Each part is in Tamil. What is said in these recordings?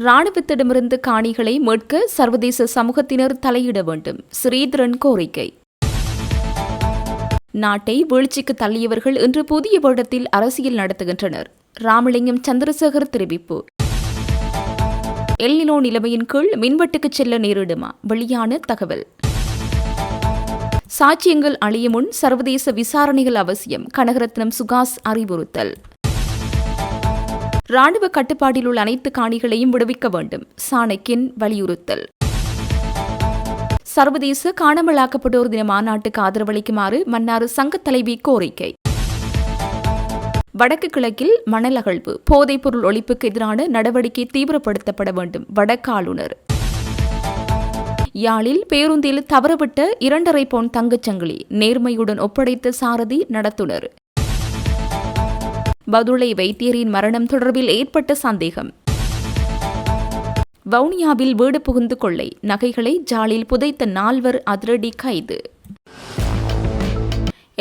ராணுவத்திடமிருந்து காணிகளை மீட்க சர்வதேச சமூகத்தினர் தலையிட வேண்டும். ஸ்ரீதரன் கோரிக்கை. நாட்டை வீழ்ச்சிக்கு தள்ளியவர்கள் இன்று புதிய வருடத்தில் அரசியல் நடத்துகின்றனர். ராமலிங்கம் சந்திரசேகர் தெரிவிப்பு. எல்னினோ நிலைமையின் கீழ் மின்வெட்டுக்கு செல்ல நேரிடுமா? வெளியான தகவல். சாட்சியங்கள் அழியும் முன் சர்வதேச விசாரணைகள் அவசியம். கனகரத்னம் சுகாஸ் அறிவுறுத்தல். ராணுவ கட்டுப்பாட்டில் உள்ள அனைத்து காணிகளையும் விடுவிக்க வேண்டும். சாணக்கியன் வலியுறுத்தல். சர்வதேச காணாமலாக்கப்பட்டோர் தின மாநாட்டுக்கு ஆதரவளிக்குமாறு மன்னார் சங்கத் தலைவி கோரிக்கை. வடக்கு கிழக்கில் மணல் அகழ்வு, போதைப்பொருள் ஒழிப்புக்கு எதிரான நடவடிக்கை தீவிரப்படுத்தப்பட வேண்டும். வடக்கு ஆளுநர். யாழில் பேருந்தில் தவறவிட்ட 2.5 பவுன் தங்கச்சங்கிலி நேர்மையுடன் ஒப்படைத்த சாரதி நடத்துனர். பதுளை வைத்தியரின் மரணம் தொடர்பில் ஏற்பட்ட சந்தேகம். வவுனியாவில் வீடு புகுந்து கொள்ளை, நகைகளை ஜாலில் புதைத்த 4 அதிரடி கைது.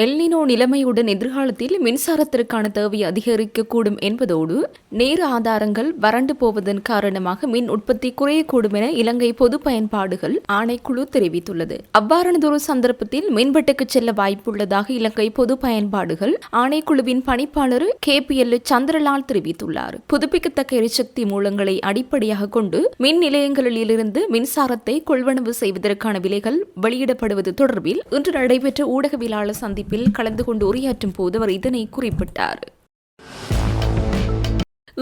எல்னினோ நிலைமையுடன் எதிர்காலத்தில் மின்சாரத்திற்கான தேவை அதிகரிக்கக்கூடும் என்பதோடு நேர ஆதாரங்கள் வறண்டு போவதன் காரணமாக மின் உற்பத்தி குறையக்கூடும் என இலங்கை பொது பயன்பாடுகள் ஆணைக்குழு தெரிவித்துள்ளது. அவ்வாறானதொரு சந்தர்ப்பத்தில் மின்வெட்டுக்கு செல்ல வாய்ப்புள்ளதாக இலங்கை பொது பயன்பாடுகள் ஆணைக்குழுவின் பணிப்பாளர் KPL சந்திரலால் தெரிவித்துள்ளார். புதுப்பிக்கத்தக்க எரிசக்தி மூலங்களை அடிப்படையாக கொண்டு மின் நிலையங்களிலிருந்து மின்சாரத்தை கொள்வனவு செய்வதற்கான விலைகள் வெளியிடப்படுவது தொடர்பில் இன்று நடைபெற்ற ஊடகவியலாளர் சந்திப்பில் கலந்து கொண்டு உரையாற்றும் போது அவர் இதனை குறிப்பிட்டார்.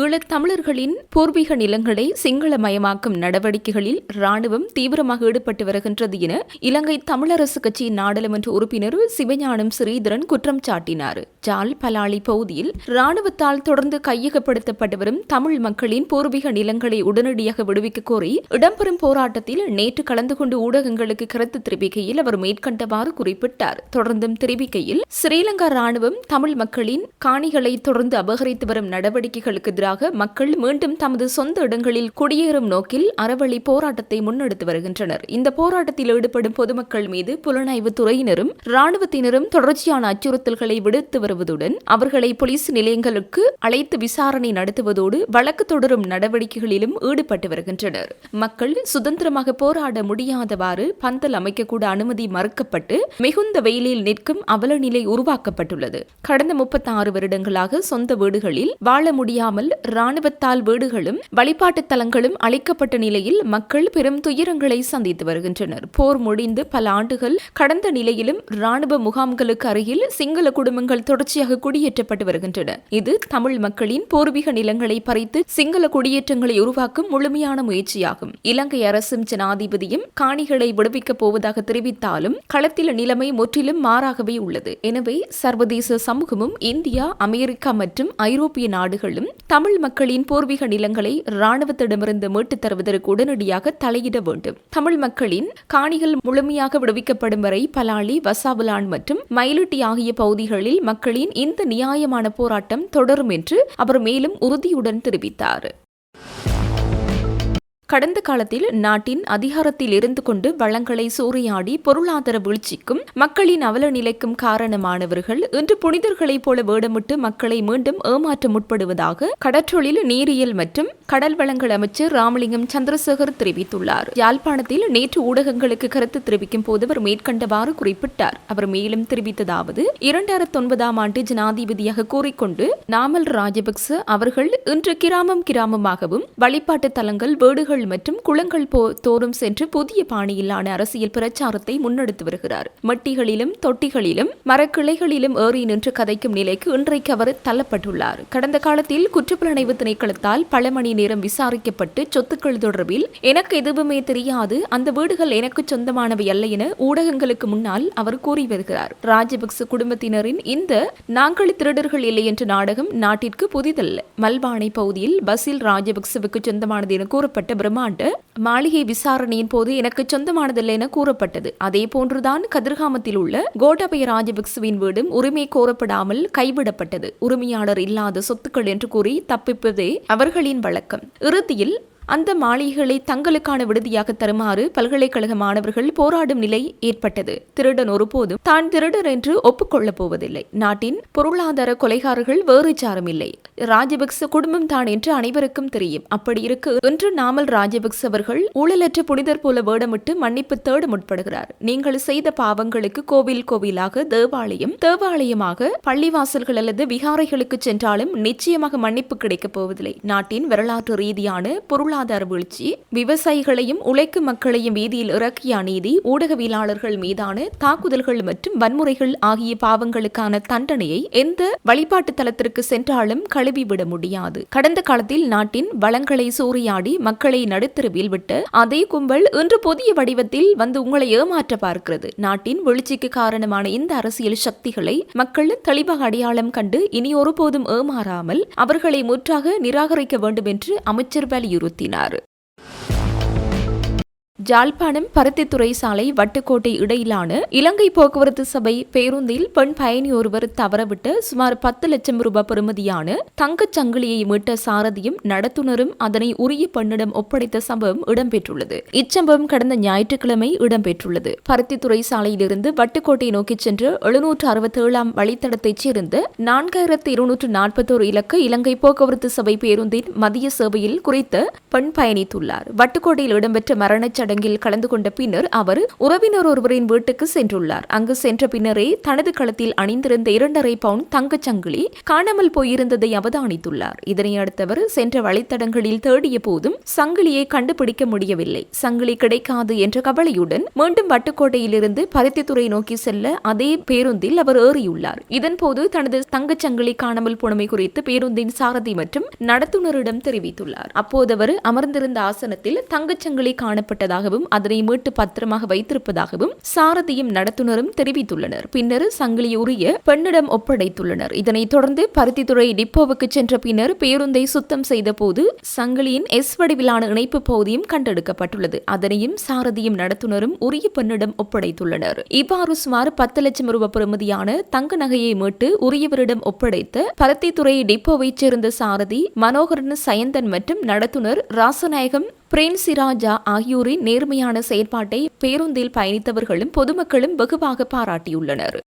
ஈழத்தமிழர்களின் பூர்வீக நிலங்களை சிங்களமயமாக்கும் நடவடிக்கைகளில் ராணுவம் தீவிரமாக ஈடுபட்டு வருகின்றது என இலங்கை தமிழரசு கட்சியின் நாடாளுமன்ற உறுப்பினர் சிவஞானம் ஸ்ரீதரன் குற்றம் சாட்டினார். ஜாழ் பலாலி பகுதியில் ராணுவத்தால் தொடர்ந்து கையகப்படுத்தப்பட்டு வரும் தமிழ் மக்களின் பூர்வீக நிலங்களை உடனடியாக விடுவிக்க கோரி இடம்பெறும் போராட்டத்தில் நேற்று கலந்து கொண்டு ஊடகங்களுக்கு கருத்து தெரிவிக்கையில் அவர் மேற்கண்டவாறு குறிப்பிட்டார். தொடர்ந்தும் தெரிவிக்கையில் ஸ்ரீலங்கா ராணுவம் தமிழ் மக்களின் காணிகளை தொடர்ந்து அபகரித்து வரும் நடவடிக்கைகளுக்கு மக்கள் மீண்டும் தமது சொந்த இடங்களில் குடியேறும் நோக்கில் அறவழி போராட்டத்தை முன்னெடுத்து வருகின்றனர். இந்த போராட்டத்தில் ஈடுபடும் பொதுமக்கள் மீது புலனாய்வு துறையினரும் ராணுவத்தினரும் தொடர்ச்சியான அச்சுறுத்தல்களை விடுத்து வருவதுடன் அவர்களை போலீஸ் நிலையங்களுக்கு அழைத்து விசாரணை நடத்துவதோடு வழக்கு தொடரும் நடவடிக்கைகளிலும் ஈடுபட்டு வருகின்றனர். மக்கள் சுதந்திரமாக போராட முடியாதவாறு பந்தல் அமைக்கக்கூட அனுமதி மறுக்கப்பட்டு மிகுந்த வெயிலில் நிற்கும் அவலநிலை உருவாக்கப்பட்டுள்ளது. கடந்த 36 வருடங்களாக சொந்த வீடுகளில் வாழ முடியாமல் ராணுவத்தால் வீடுகளும் வழிபாட்டு தலங்களும் அளிக்கப்பட்ட நிலையில் மக்கள் பெரும் துயரங்களை சந்தித்து வருகின்றனர். போர் முடிந்து பல ஆண்டுகள் கடந்த நிலையிலும் ராணுவ முகாம்களுக்கு அருகில் சிங்கள குடும்பங்கள் தொடர்ச்சியாக குடியேற்றப்பட்டு வருகின்றன. இது தமிழ் மக்களின் பூர்வீக நிலங்களை பறித்து சிங்கள குடியேற்றங்களை உருவாக்கும் முழுமையான முயற்சியாகும். இலங்கை அரசும் ஜனாதிபதியும் காணிகளை விடுவிக்கப் போவதாக தெரிவித்தாலும் களத்தில் நிலைமை முற்றிலும் மாறாகவே உள்ளது. எனவே சர்வதேச சமூகமும் இந்தியா, அமெரிக்கா மற்றும் ஐரோப்பிய நாடுகளும் தமிழ் மக்களின் பூர்வீக நிலங்களை ராணுவத்திடமிருந்து மீட்டுத் தருவதற்கு உடனடியாக தலையிட வேண்டும். தமிழ் மக்களின் காணிகள் முழுமையாக விடுவிக்கப்படும் வரை பலாலி, வசாவுலான் மற்றும் மயிலிட்டி ஆகிய பகுதிகளில் மக்களின் இந்த நியாயமான போராட்டம் தொடரும் என்று அவர் மேலும் உறுதியுடன் தெரிவித்தார். கடந்த காலத்தில் நாட்டின் அதிகாரத்தில் இருந்து கொண்டு வளங்களை சூறையாடி பொருளாதார வீழ்ச்சிக்கும் மக்களின் அவல நிலைக்கும் காரணமானவர்கள் இன்று புனிதர்களைப் போல வேடமிட்டு மக்களை மீண்டும் ஏமாற்ற முற்படுவதாக கடற்றொழில், நீரியல் மற்றும் கடல் வளங்கள் அமைச்சர் ராமலிங்கம் சந்திரசேகர் தெரிவித்துள்ளார். யாழ்ப்பாணத்தில் நேற்று ஊடகங்களுக்கு கருத்து தெரிவிக்கும் போது அவர் மேற்கண்டவாறு குறிப்பிட்டார். அவர் மேலும் தெரிவித்ததாவது, 2009ஆம் ஆண்டு ஜனாதிபதியாக கூறிக்கொண்டு நாமல் ராஜபக்ச அவர்கள் இன்று கிராமமாகவும் வழிபாட்டு தலங்கள், வீடுகள் மற்றும் குளங்கள் தோறும் சென்று புதிய பாணியிலான அரசியல் பிரச்சாரத்தை முன்னெடுத்து வருகிறார். மட்டிகளிலும் தொட்டிகளிலும் மரக்கிளைகளிலும் ஏறி நின்று கதைக்கும் நிலைக்கு இன்றைக்கு அவர் தள்ளப்பட்டுள்ளார். கடந்த காலத்தில் குற்றப்புலனாய்வு திணைக்களத்தால் பல மணி நேரம் விசாரிக்கப்பட்டு சொத்துக்கள் தொடர்பில் எனக்கு எதுவுமே தெரியாது, அந்த வீடுகள் எனக்கு சொந்தமானவை அல்ல என ஊடகங்களுக்கு முன்னால் அவர் கூறி வருகிறார். ராஜபக்ச குடும்பத்தினரின் இந்த நாங்கள் திருடர்கள் இல்லை என்ற நாடகம் நாட்டிற்கு புதிதல்ல. மல்வானை பகுதியில் பசில் ராஜபக்சவுக்கு சொந்தமானது என கூறப்பட்ட பிரம்மாண்ட மாளிகை விசாரணையின் போது எனக்கு சொந்தமானதில்லை என கூறப்பட்டது. அதே போன்றுதான் கதிர்காமத்தில் உள்ள கோட்டாபய ராஜபக்சவின் வீடும் உரிமை கோரப்படாமல் கைவிடப்பட்டது. உரிமையாளர் இல்லாத சொத்துக்கள் என்று கூறி தப்பிப்பதே அவர்களின் வழக்கம். இறுதியில் அந்த மாளிகைகளை தங்களுக்கான விடுதியாக தருமாறு பல்கலைக்கழக மாணவர்கள் போராடும் நிலை ஏற்பட்டது. திருடன் ஒருபோதும் தான் திருடர் என்று ஒப்புக்கொள்ளப் போவதில்லை. நாட்டின் பொருளாதார கொலைகாரர்கள் வேறு சாரும் இல்லை. ராஜபக்ச குடும்பம் தான் என்று அனைவருக்கும் தெரியும். அப்படி இருக்கு இன்று நாமல் ராஜபக்ச அவர்கள் ஊழலற்ற புனிதர் போல வேடமிட்டு மன்னிப்பு தேட முற்படுகிறார். நீங்கள் செய்த பாவங்களுக்கு கோவில் கோவிலாக, தேவாலயம் தேவாலயமாக, பள்ளிவாசல்கள் அல்லது விகாரைகளுக்கு சென்றாலும் நிச்சயமாக மன்னிப்பு கிடைக்கப் போவதில்லை. நாட்டின் வரலாற்று ரீதியான பொருளாதார வீழ்ச்சி, விவசாயிகளையும் உழைக்கும் மக்களையும் வீதியில் இறக்கிய அநீதி, ஊடகவியலாளர்கள் மீதான தாக்குதல்கள் மற்றும் வன்முறைகள் ஆகிய பாவங்களுக்கான தண்டனையை எந்த வழிபாட்டு தலத்திற்கு சென்றாலும் கழுவிவிட முடியாது. கடந்த காலத்தில் நாட்டின் வளங்களை சூறையாடி மக்களை நடுத்தருவில் விட்டு அதே கும்பல் இன்று புதிய வடிவத்தில் வந்து உங்களை ஏமாற்ற பார்க்கிறது. நாட்டின் வீழ்ச்சிக்கு காரணமான இந்த அரசியல் சக்திகளை மக்கள் தெளிவாக அடையாளம் கண்டு இனி ஒருபோதும் ஏமாறாமல் அவர்களை முற்றாக நிராகரிக்க வேண்டும் என்று அமைச்சர் வலியுறுத்தினார். ஜாழ்ப்பாணம் பருத்தித்துறை சாலை வட்டுக்கோட்டை இடையிலான இலங்கை போக்குவரத்து சபை பேருந்தில் பெண் பயணி ஒருவர் தவறவிட்டு சுமார் 10 லட்சம் ரூபாய் பெறுமதியான தங்கச் சங்கிலியை மீட்ட சாரதியும் நடத்துனரும் அதனை உரிய பெண்ணிடம் ஒப்படைத்த சம்பவம் இடம்பெற்றுள்ளது. இச்சம்பவம் கடந்த ஞாயிற்றுக்கிழமை இடம்பெற்றுள்ளது. பருத்தித்துறை சாலையிலிருந்து வட்டுக்கோட்டை நோக்கி சென்று 767 வழித்தடத்தைச் சேர்ந்த 4241 இலக்க இலங்கை போக்குவரத்து சபை பேருந்தின் மதிய சேவையில் குறித்த பெண் பயணித்துள்ளார். வட்டுக்கோட்டையில் இடம்பெற்ற மரணச் சடங்கில் கலந்து கொண்ட பின்னர் அவர் உறவினர் ஒருவரின் வீட்டுக்கு சென்றுள்ளார். அங்கு சென்ற பின்னரே தனது களத்தில் அணிந்திருந்த 2.5 பவுண்ட் தங்கச் சங்கிலி காணாமல் போயிருந்ததை அவதானித்துள்ளார். இதனை அடுத்தவர் சென்ற வழித்தடங்களில் தேடிய போதும் சங்கிலியை கண்டுபிடிக்க முடியவில்லை. சங்கிலி கிடைக்காது என்ற கவலையுடன் மீண்டும் வட்டுக்கோட்டையிலிருந்து பருத்தித்துறை நோக்கி செல்ல அதே பேருந்தில் அவர் ஏறியுள்ளார். இதன்போது தனது தங்கச் சங்கிலி காணாமல் போனமை குறித்து பேருந்தின் சாரதி மற்றும் நடத்துனரிடம் தெரிவித்துள்ளார். அப்போது அவர் அமர்ந்திருந்த ஆசனத்தில் தங்கச்சங்கிலி காணப்பட்டதாகவும் அதனை மீட்டு பத்திரமாக வைத்திருப்பதாகவும் சாரதியும் நடத்துனரும் தெரிவித்துள்ளனர். பின்னர் சங்கிலி உரிய பெண்ணிடம் ஒப்படைத்துள்ளனர். இதனைத் தொடர்ந்து பருத்தித்துறை டிப்போவுக்கு சென்ற பின்னர் பேருந்தை சுத்தம் செய்த போது சங்கிலியின் எஸ் வடிவிலான இணைப்பு பகுதியும் கண்டெடுக்கப்பட்டுள்ளது. அதனையும் சாரதியும் நடத்துனரும் உரிய பெண்ணிடம் ஒப்படைத்துள்ளனர். இவ்வாறு சுமார் 10 லட்சம் ரூபாய் பெறுமதியான தங்க நகையை மீட்டு உரியவரிடம் ஒப்படைத்த பருத்தித்துறை டிப்போவைச் சேர்ந்த சாரதி மனோகரன் சயந்தன் மற்றும் நடத்துனர் ராசநாயகம் பிரேன்சிராஜா ஆகியோரின் நேர்மையான செயற்பாட்டை பேருந்தில் பயணித்தவர்களும் பொதுமக்களும் வெகுவாக பாராட்டியுள்ளனர்.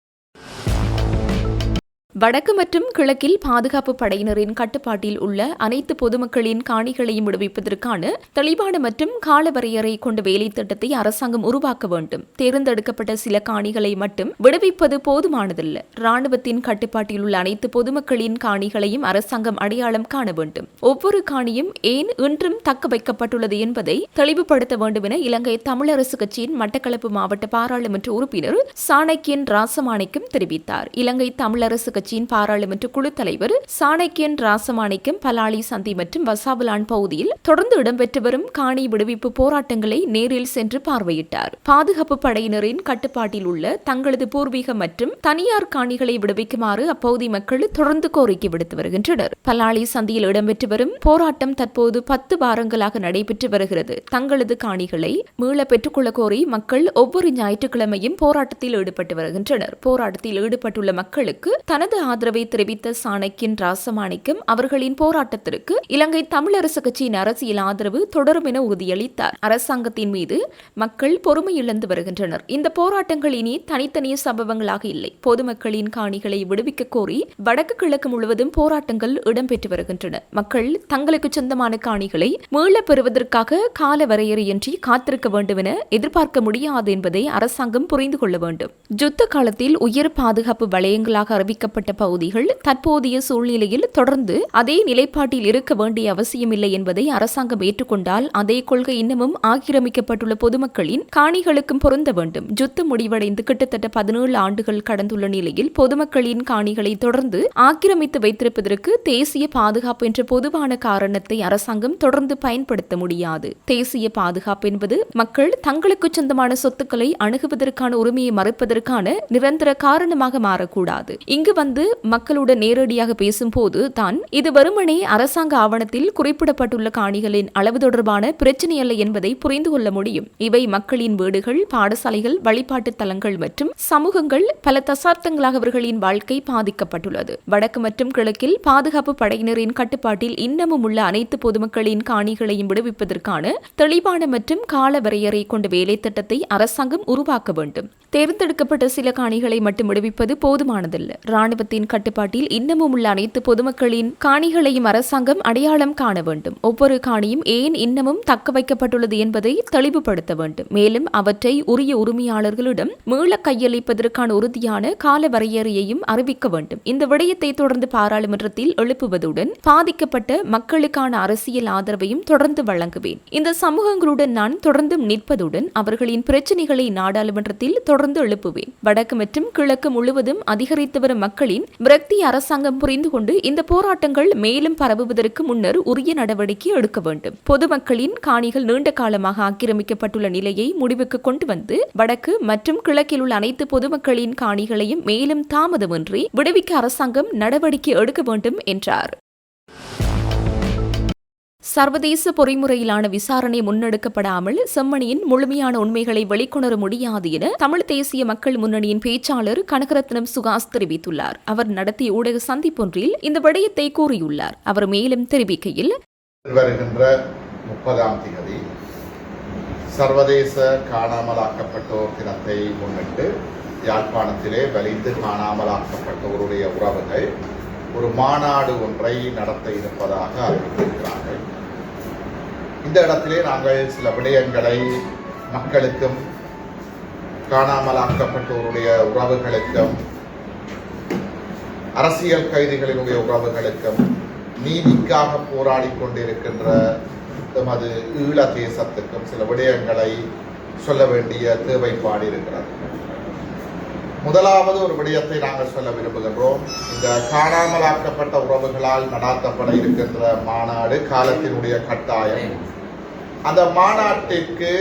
வடக்கு மற்றும் கிழக்கில் பாதுகாப்பு படையினரின் கட்டுப்பாட்டில் உள்ள அனைத்து பொதுமக்களின் காணிகளையும் விடுவிப்பதற்கான தெளிவான மற்றும் காலவரையறை கொண்ட வேலை திட்டத்தை அரசாங்கம் உருவாக்க வேண்டும். தேர்ந்தெடுக்கப்பட்ட சில காணிகளை மட்டும் விடுவிப்பது போதுமானதல்ல. ராணுவத்தின் கட்டுப்பாட்டில் உள்ள அனைத்து பொதுமக்களின் காணிகளையும் அரசாங்கம் அடையாளம் காண வேண்டும். ஒவ்வொரு காணியும் ஏன் இன்றும் தக்க வைக்கப்பட்டுள்ளது என்பதை தெளிவுபடுத்த வேண்டும் என இலங்கை தமிழரசு கட்சியின் மட்டக்களப்பு மாவட்ட பாராளுமன்ற உறுப்பினர் சாணக்கியன் ராசமாணிக்கம் தெரிவித்தார். இலங்கை தமிழரசு கட்சியின் பாராளுமன்ற குழு தலைவர் சாணக்கியன் ராசமாணிக்கம் பலாலி சந்தி மற்றும் வசாவலான் பகுதியில் தொடர்ந்து இடம்பெற்று வரும் காணி விடுவிப்பு போராட்டங்களை நேரில் சென்று பார்வையிட்டார். பாதுகாப்பு படையினரின் கட்டுப்பாட்டில் உள்ள தங்களது பூர்வீக மற்றும் தனியார் காணிகளை விடுவிக்குமாறு அப்பகுதி மக்கள் தொடர்ந்து கோரிக்கை விடுத்து வருகின்றனர். பலாலி சந்தியில் இடம்பெற்று வரும் போராட்டம் தற்போது 10 வாரங்களாக நடைபெற்று வருகிறது. தங்களது காணிகளை மீள பெற்றுக்கொள்ள கோரி மக்கள் ஒவ்வொரு ஞாயிற்றுக்கிழமையும் போராட்டத்தில் ஈடுபட்டு வருகின்றனர். போராட்டத்தில் ஈடுபட்டுள்ள மக்களுக்கு தனது ஆதரவை தெரிவித்த சாணக்கியன் ராசமாணிக்கம் அவர்களின் போராட்டத்திற்கு இலங்கை தமிழரசு கட்சியின் அரசியல் ஆதரவு தொடரும் என உறுதியளித்தார். அரசாங்கத்தின் மீது மக்கள் பொறுமை இழந்து வருகின்றனர். இந்த போராட்டங்கள் இனி தனித்தனிய சம்பவங்களாக இல்லை. பொதுமக்களின் காணிகளை விடுவிக்க கோரி வடக்கு கிழக்கு முழுவதும் போராட்டங்கள் இடம்பெற்று வருகின்றன. மக்கள் தங்களுக்கு சொந்தமான காணிகளை மீள பெறுவதற்காக கால வரையறையின்றி காத்திருக்க வேண்டும் என எதிர்பார்க்க முடியாது என்பதை அரசாங்கம் புரிந்து கொள்ள வேண்டும். யுத்த காலத்தில் உயர் பாதுகாப்பு வலயங்களாக அறிவிக்கப்பட்ட பகுதிகள் தற்போதைய சூழ்நிலையில் தொடர்ந்து அதே நிலைப்பாட்டில் இருக்க வேண்டிய அவசியமில்லை என்பதை அரசாங்கம் ஏற்றுக்கொண்டால் அதே கொள்கை இன்னமும் ஆக்கிரமிக்கப்பட்டுள்ள பொதுமக்களின் காணிகளுக்கும் பொருந்த வேண்டும். யுத்தம் முடிவடைந்து கிட்டத்தட்ட 17 ஆண்டுகள் கடந்துள்ள நிலையில் பொதுமக்களின் காணிகளை தொடர்ந்து ஆக்கிரமித்து வைத்திருப்பதற்கு தேசிய பாதுகாப்பு என்ற பொதுவான காரணத்தை அரசாங்கம் தொடர்ந்து பயன்படுத்த முடியாது. தேசிய பாதுகாப்பு என்பது மக்கள் தங்களுக்கு சொந்தமான சொத்துக்களை அணுகுவதற்கான உரிமையை மறுப்பதற்கான நிரந்தர காரணமாக மாறக்கூடாது. இங்கு வந்து மக்களுடன் நேரடியாக பேசும்போது தான் இது வெறுமனே அரசாங்க ஆவணத்தில் குறிப்பிடப்பட்டுள்ள காணிகளின் அளவு தொடர்பான பிரச்சனை அல்ல என்பதை புரிந்து கொள்ள முடியும். இவை மக்களின் வீடுகள், பாடசாலைகள், வழிபாட்டு தலங்கள் மற்றும் சமூகங்கள் பல தசாப்தங்களாக அவர்களின் வாழ்க்கை பாதிக்கப்பட்டுள்ளது. வடக்கு மற்றும் கிழக்கில் பாதுகாப்பு படையினரின் கட்டுப்பாட்டில் இன்னமும் உள்ள அனைத்து பொதுமக்களின் காணிகளையும் விடுவிப்பதற்கான தெளிவான மற்றும் கால வரையறை கொண்ட வேலை திட்டத்தை அரசாங்கம் உருவாக்க வேண்டும். தேர்ந்தெடுக்கப்பட்ட சில காணிகளை மட்டும் விடுவிப்பது போதுமானதல்ல. ராணுவ ராணுவத்தின் கட்டுப்பாட்டில் இன்னமும் உள்ள அனைத்து பொதுமக்களின் காணிகளையும் அரசாங்கம் அடையாளம் காண வேண்டும். ஒவ்வொரு காணியும் ஏன் இன்னமும் தக்க வைக்கப்பட்டுள்ளது என்பதை தெளிவுபடுத்த வேண்டும். மேலும் அவற்றை உரிய உரிமையாளர்களிடம் மீள கையளிப்பதற்கான உறுதியான கால வரையறையையும் அறிவிக்க வேண்டும். இந்த விடயத்தை தொடர்ந்து பாராளுமன்றத்தில் எழுப்புவதுடன் பாதிக்கப்பட்ட மக்களுக்கான அரசியல் ஆதரவையும் தொடர்ந்து வழங்குவேன். இந்த சமூகங்களுடன் நான் தொடர்ந்து நிற்பதுடன் அவர்களின் பிரச்சினைகளை நாடாளுமன்றத்தில் தொடர்ந்து எழுப்புவேன். வடக்கு மற்றும் கிழக்கு முழுவதும் அதிகரித்து வரும் மக்களின் விரக்தி அரசாங்கம் புரிந்து கொண்டு இந்த போராட்டங்கள் மேலும் பரவுவதற்கு முன்னர் உரிய நடவடிக்கை எடுக்க வேண்டும். பொதுமக்களின் காணிகள் நீண்ட காலமாக ஆக்கிரமிக்கப்பட்டுள்ள நிலையை முடிவுக்கு கொண்டு வந்து வடக்கு மற்றும் கிழக்கில் உள்ள அனைத்து பொதுமக்களின் காணிகளையும் மேலும் தாமதமின்றி விடுவிக்க அரசாங்கம் நடவடிக்கை எடுக்க வேண்டும் என்றார். சர்வதேச பொறிமுறையிலான விசாரணை முன்னெடுக்கப்படாமல் செம்மணியின் முழுமையான உண்மைகளை வெளிக்கொணர முடியாது என தமிழ் தேசிய மக்கள் முன்னணியின் பேச்சாளர் கனகரத்னம் சுகாஸ் தெரிவித்துள்ளார். அவர் நடத்திய ஊடக சந்திப்பொன்றில் இந்த விடயத்தை கூறியுள்ளார். அவர் மேலும் தெரிவிக்கையில், வருகின்ற 30ஆம் தேதி சர்வதேச காணாமலாக்கப்பட்டோர் தினத்தை முன்னிட்டு யாழ்ப்பாணத்திலே வலிந்து காணாமலாக்கப்பட்டோருடைய உறவுகள் ஒரு மாநாடு ஒன்றை நடத்த இருப்பதாக அறிவித்திருக்கிறார்கள். இந்த இடத்திலே நாங்கள் சில விடயங்களை மக்களுக்கும் காணாமலாக்கப்பட்டோருடைய உறவுகளுக்கும் அரசியல் கைதிகளினுடைய உறவுகளுக்கும் நீதிக்காக போராடி கொண்டிருக்கின்ற எமது ஈழ தேசத்துக்கும் சில விடயங்களை சொல்ல வேண்டிய தேவைப்பாடு இருக்கிறது. முதலாவது ஒரு விடயத்தை நாங்கள் சொல்ல விரும்புகின்றோம். இந்த காணாமலாக்கப்பட்ட உறவுகளால் நடாத்தப்பட இருக்கின்ற மாநாடு காலத்தினுடைய கட்டாயம். அந்த மாநாட்டிற்கு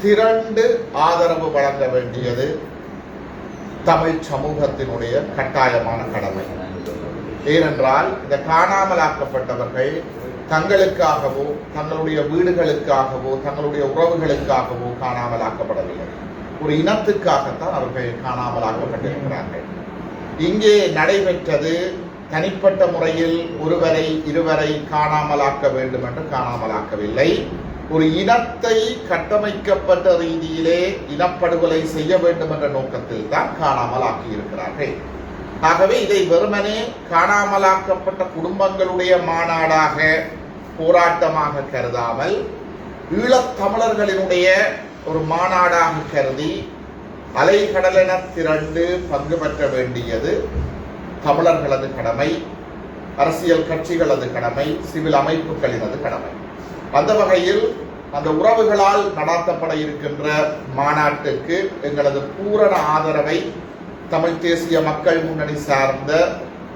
திரண்டு ஆதரவு வழங்க வேண்டியது தமிழ் சமூகத்தினுடைய கட்டாயமான கடமை. ஏனென்றால் இந்த காணாமலாக்கப்பட்டவர்கள் தங்களுக்காகவோ தங்களுடைய வீடுகளுக்காகவோ தங்களுடைய உறவுகளுக்காகவோ காணாமலாக்கப்படவில்லை. ஒரு இனத்துக்காகத்தான் அவர்கள் காணாமலாக்கப்பட்டிருக்கிறார்கள். இங்கே நடைபெற்றது தனிப்பட்ட முறையில் ஒருவரை இருவரை காணாமலாக்க வேண்டும் என்று காணாமலாக்கவில்லை. ஒரு இனத்தை கட்டமைக்கப்பட்ட ரீதியிலே இனப்படுகொலை செய்ய வேண்டும் என்ற நோக்கத்தில் தான் காணாமலாக்கி இருக்கிறார்கள். ஆகவே இதை வெறுமனே காணாமலாக்கப்பட்ட குடும்பங்களுடைய மாநாடாக போராட்டமாக கருதாமல் ஈழத்தமிழர்களினுடைய ஒரு மாநாடாக கருதி அலைகடலென திரண்டு பங்கு பெற்ற வேண்டியது தமிழர்களது கடமை, அரசியல் கட்சிகளது கடமை, சிவில் அமைப்புகளினது கடமை. அந்த வகையில் அந்த உறவுகளால் நடாத்தப்பட இருக்கின்ற மாநாட்டுக்கு எங்களது பூரண ஆதரவை தமிழ் தேசிய மக்கள் முன்னணி சார்ந்த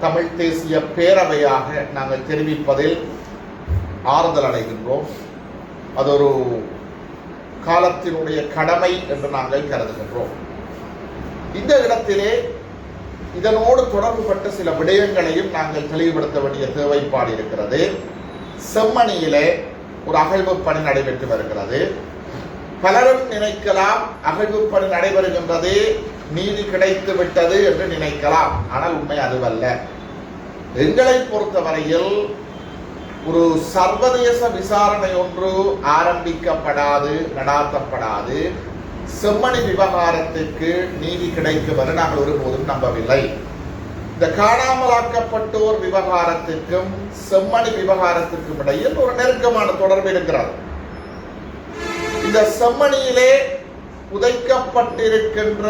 தமிழ் தேசிய பேரவையாக நாங்கள் தெரிவிப்பதில் ஆறுதல் அடைகின்றோம். அது ஒரு காலத்தினுடைய கடமை என்று நாங்கள் கருதுகின்றோம். இந்த இடத்திலே இதனோடு தொடர்புபட்ட சில விடயங்களையும் நாங்கள் தெளிவுபடுத்த வேண்டிய தேவைப்பாடு இருக்கிறது. செம்மணியிலே ஒரு அகழ்வு பணி நடைபெற்று வருகிறது. பலரும் நினைக்கலாம் அகழ்வு பணி நடைபெறுகின்றது, நீதி கிடைத்து விட்டது என்று நினைக்கலாம். ஆனால் உண்மை அதுவல்ல. எங்களை பொறுத்தவரையில் ஒரு சர்வதேச விசாரணை ஒன்று ஆரம்பிக்கப்படாது, நடாத்தப்படாது செம்மணி விவகாரத்திற்கு நீதி கிடைக்கும் என நாங்கள் ஒருபோதும் நம்பவில்லை. இந்த காணாமலாக்கப்பட்டோர் விவகாரத்திற்கும் செம்மணி விவகாரத்திற்கும் இடையில் ஒரு நெருக்கமான தொடர்பு இருக்கிறது. இந்த செம்மணியிலே புதைக்கப்பட்டிருக்கின்ற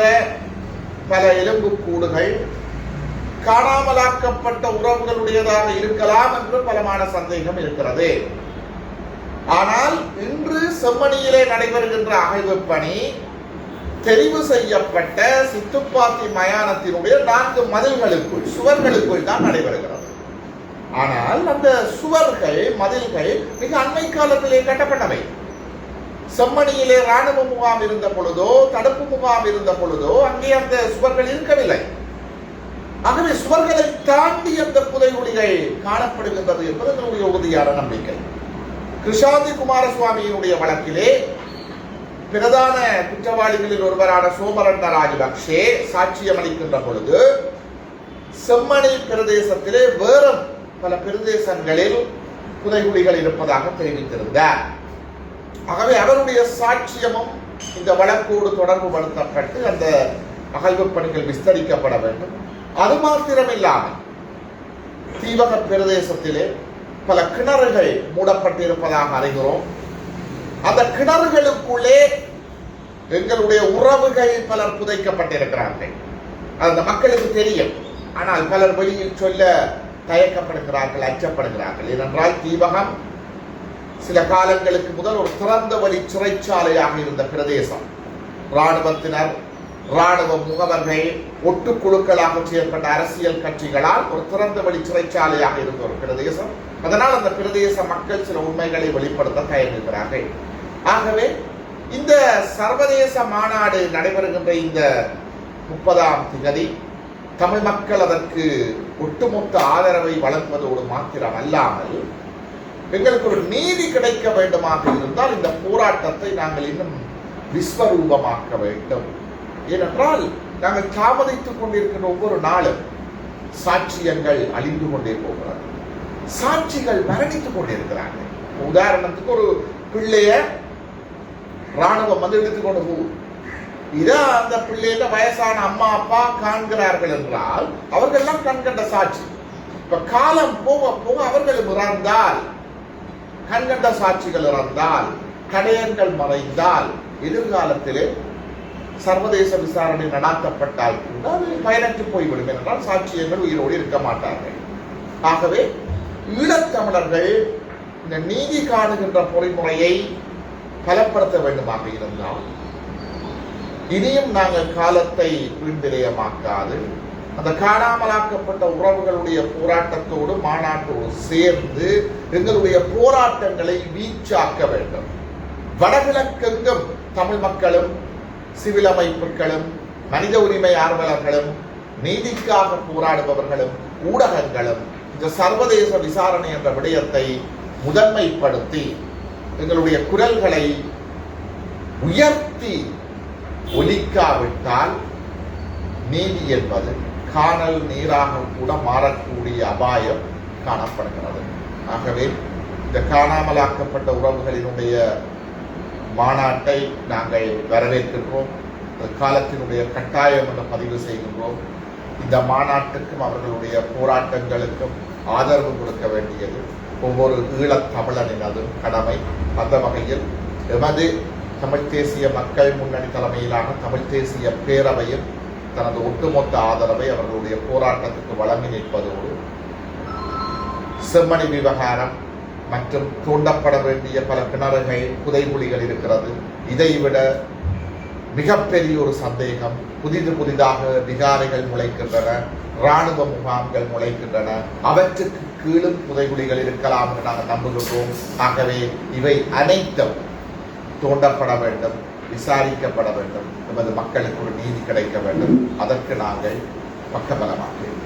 பல எலும்புக்கூடுகள் காணாமலாக்கப்பட்ட உறவுகளுடையதாக இருக்கலாம் என்று பலமான சந்தேகம் இருக்கிறது. ஆனால் இன்று செம்மணியிலே நடைபெறுகின்ற அகழ்வு பணி தெரிவு செய்யப்பட்ட சித்துப்பாத்தி மயானத்தினுடைய 4 மதில்களுக்குள், சுவர்களுக்குள் தான் நடைபெறுகிறது. ஆனால் அந்த சுவர்கள், மதில்கள் மிக அண்மை காலத்திலே கட்டப்பட்டவை. செம்மணியிலே ராணுவ முகாம் இருந்த பொழுதோ தடுப்பு முகாம் இருந்த பொழுதோ அங்கே அந்த சுவர்கள் இருக்கவில்லை. ஆகவே சுவர்களை தாண்டி அந்த புதைகுழிகள் காணப்படுகின்றது என்பது என்னுடைய உறுதியான நம்பிக்கை. கிருஷாந்தி குமாரசுவாமியினுடைய வழக்கிலே பிரதான குற்றவாளிகளில் ஒருவரான சோமரண்ட ராஜபக்ஷே சாட்சியம் அளிக்கின்ற பொழுது செம்மணி பிரதேசத்திலே வேறு பல பிரதேசங்களில் புதைகுழிகள் இருப்பதாக தெரிவித்திருந்தார். ஆகவே அவருடைய சாட்சியமும் இந்த வழக்கோடு தொடர்பு படுத்தப்பட்டு அந்த அகழ்வு பணிகள் விஸ்தரிக்கப்பட வேண்டும். அது மாத்திரமில்லாமல் தீவக பிரதேசத்திலே பல கிணறுகள் மூடப்பட்டிருப்பதாக அறிகிறோம். அந்த கிணறுகளுக்குள்ளே எங்களுடைய உறவுகள் பலர் புதைக்கப்பட்டிருக்கிறார்கள். அந்த மக்களுக்கு தெரியும். ஆனால் பலர் வெளியில் சொல்ல தயக்கப்படுகிறார்கள், அச்சப்படுகிறார்கள். ஏனென்றால் தீவகம் சில காலங்களுக்கு முதல் ஒரு திறந்த வழி சிறைச்சாலையாக இருந்த பிரதேசம். இராணுவத்தினர், இராணுவ முகவர்கள், ஒட்டுக்குழுக்களாக செயல்பட்ட அரசியல் கட்சிகளால் ஒரு திறந்த வழி சிறைச்சாலையாக இருந்த ஒரு பிரதேசம். அதனால் அந்த பிரதேச மக்கள் சில உண்மைகளை வெளிப்படுத்த தயங்குகிறார்கள். ஆகவே இந்த சர்வதேச மாநாடு நடைபெறுகின்ற இந்த 30ஆம் தேதி தமிழ் மக்கள் அதற்கு ஒட்டுமொத்த ஆதரவை வழங்குவதோடு மாத்திரம் அல்லாமல் எங்களுக்கு ஒரு நீதி கிடைக்க வேண்டுமாக இருந்தால் இந்த போராட்டத்தை நாங்கள் இன்னும் விஸ்வரூபமாக்க வேண்டும். ஏனென்றால் நாங்கள் தாமதித்துக் கொண்டிருக்கின்ற ஒவ்வொரு நாளும் சாட்சியங்கள் அழிந்து கொண்டே போகிறது. சாட்சிகள் மரணித்துக் கொண்டிருக்கிறார்கள். உதாரணத்துக்கு ஒரு பிள்ளைய ராணுவம் வந்து எடுத்துக் கொண்டு போகும். இதான் அந்த பிள்ளையில வயசான அம்மா அப்பா காண்கிறார்கள் என்றால் அவர்கள்லாம் கண்கண்ட சாட்சி. இப்ப காலம் போக போக அவர்களும் இறந்தால், கண்கண்ட சாட்சிகள் இறந்தால், தடயங்கள் மறைந்தால் எதிர்காலத்திலே சர்வதேச விசாரணை நடாத்தப்பட்டால் கூட அது பயனற்று போய்விடும். என்றால் சாட்சியங்கள் உயிரோடு இருக்க மாட்டார்கள். ஆகவே ஈழத்தமிழர்கள் இந்த நீதி காணுகின்ற பொறிமுறையை பலப்படுத்த வேண்டுமாக இருந்தால் இனியும் நாங்கள் காலத்தை வீண்விரயமாக்காது அந்த காணாமலாக்கப்பட்ட உறவுகளுடைய போராட்டத்தோடு மாநாட்டோடு சேர்ந்து எங்களுடைய போராட்டங்களை வீச்சாக்க வேண்டும். வடகிழக்கெங்கும் தமிழ் மக்களும், சிவில் அமைப்புகளும், மனித உரிமை ஆர்வலர்களும், நீதிக்காக போராடுபவர்களும், ஊடகங்களும் இந்த சர்வதேச விசாரணை என்ற விடயத்தை முதன்மைப்படுத்தி எங்களுடைய குரல்களை உயர்த்தி ஒலிக்காவிட்டால் நீதி என்பது காணல் நீராக கூட மாறக்கூடிய அபாயம் காணப்படுகிறது. ஆகவே இந்த காணாமலாக்கப்பட்ட உறவுகளினுடைய மாநாட்டை நாங்கள் வரவேற்கின்றோம். காலத்தினுடைய கட்டாயம் என பதிவு செய்கின்றோம். இந்த மாநாட்டுக்கும் அவர்களுடைய போராட்டங்களுக்கும் ஆதரவு கொடுக்க வேண்டியது ஒவ்வொரு ஈழத் தமிழனினதும் கடமை. அந்த வகையில் எமது தமிழ் தேசிய மக்கள் முன்னணி தலைமையிலான தமிழ் தேசிய பேரவையும் தனது ஒட்டுமொத்த ஆதரவை அவர்களுடைய போராட்டத்துக்கு வழங்கி நிற்பதோடு செம்மணி விவகாரம் மற்றும் தூண்டப்பட வேண்டிய பல கிணறுகள், புதைகுழிகள் இருக்கிறது. இதைவிட மிகப்பெரிய ஒரு சந்தேகம், புதிதாக விகாரைகள் முளைக்கின்றன, இராணுவ முகாம்கள் முளைக்கின்றன. அவற்றுக்கு கீழும் புதைகுழிகள் இருக்கலாம் என்று நாங்கள் நம்புகின்றோம். ஆகவே இவை அனைத்தும் தோண்டப்பட வேண்டும், விசாரிக்கப்பட வேண்டும். நமது மக்களுக்கு ஒரு நீதி கிடைக்க வேண்டும். அதற்கு நாங்கள் பக்கபலமாக